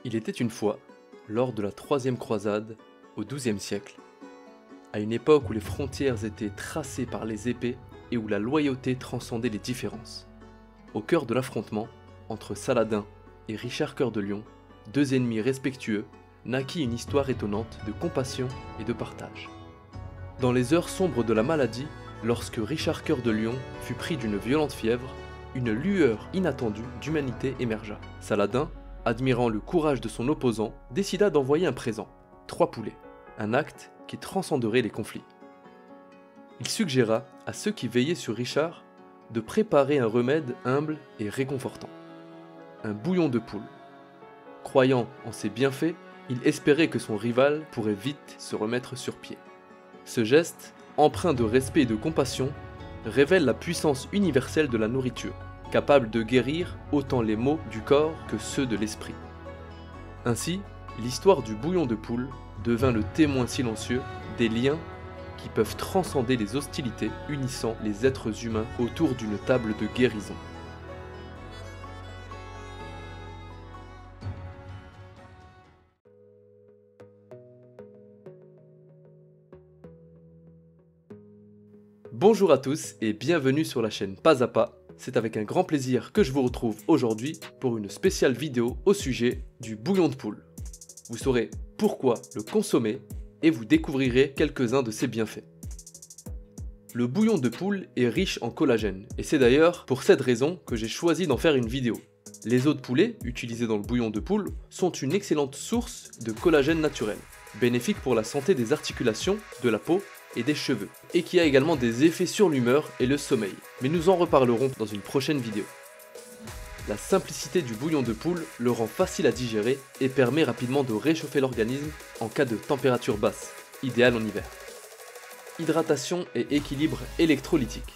Il était une fois, lors de la troisième croisade, au XIIe siècle, à une époque où les frontières étaient tracées par les épées et où la loyauté transcendait les différences. Au cœur de l'affrontement entre Saladin et Richard Cœur de Lion, deux ennemis respectueux, naquit une histoire étonnante de compassion et de partage. Dans les heures sombres de la maladie, lorsque Richard Cœur de Lion fut pris d'une violente fièvre, une lueur inattendue d'humanité émergea. Saladin, admirant le courage de son opposant, décida d'envoyer un présent, 3 poulets, un acte qui transcenderait les conflits. Il suggéra à ceux qui veillaient sur Richard de préparer un remède humble et réconfortant, un bouillon de poule. Croyant en ses bienfaits, il espérait que son rival pourrait vite se remettre sur pied. Ce geste, empreint de respect et de compassion, révèle la puissance universelle de la nourriture, capable de guérir autant les maux du corps que ceux de l'esprit. Ainsi, l'histoire du bouillon de poule devint le témoin silencieux des liens qui peuvent transcender les hostilités unissant les êtres humains autour d'une table de guérison. Bonjour à tous et bienvenue sur la chaîne Pas à Pas. C'est avec un grand plaisir que je vous retrouve aujourd'hui pour une spéciale vidéo au sujet du bouillon de poule. Vous saurez pourquoi le consommer et vous découvrirez quelques-uns de ses bienfaits. Le bouillon de poule est riche en collagène et c'est d'ailleurs pour cette raison que j'ai choisi d'en faire une vidéo. Les os de poulet utilisés dans le bouillon de poule sont une excellente source de collagène naturel, bénéfique pour la santé des articulations, de la peau et des cheveux, et qui a également des effets sur l'humeur et le sommeil, mais nous en reparlerons dans une prochaine vidéo. La simplicité du bouillon de poule le rend facile à digérer et permet rapidement de réchauffer l'organisme en cas de température basse, idéal en hiver. Hydratation et équilibre électrolytique.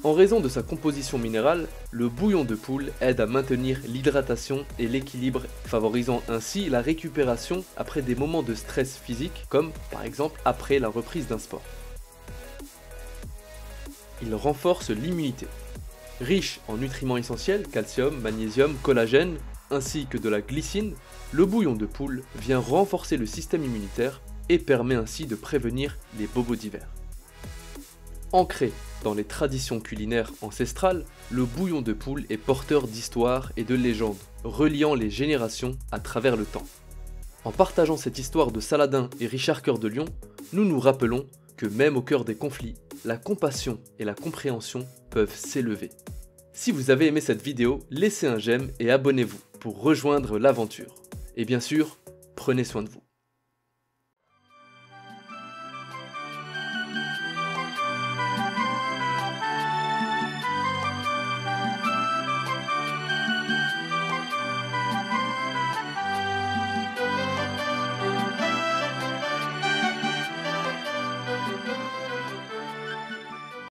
En raison de sa composition minérale, le bouillon de poule aide à maintenir l'hydratation et l'équilibre, favorisant ainsi la récupération après des moments de stress physique, comme par exemple après la reprise d'un sport. Il renforce l'immunité. Riche en nutriments essentiels, calcium, magnésium, collagène, ainsi que de la glycine, le bouillon de poule vient renforcer le système immunitaire et permet ainsi de prévenir les bobos d'hiver. Ancré dans les traditions culinaires ancestrales, le bouillon de poule est porteur d'histoires et de légendes, reliant les générations à travers le temps. En partageant cette histoire de Saladin et Richard Cœur de Lion, nous nous rappelons que même au cœur des conflits, la compassion et la compréhension peuvent s'élever. Si vous avez aimé cette vidéo, laissez un j'aime et abonnez-vous pour rejoindre l'aventure. Et bien sûr, prenez soin de vous.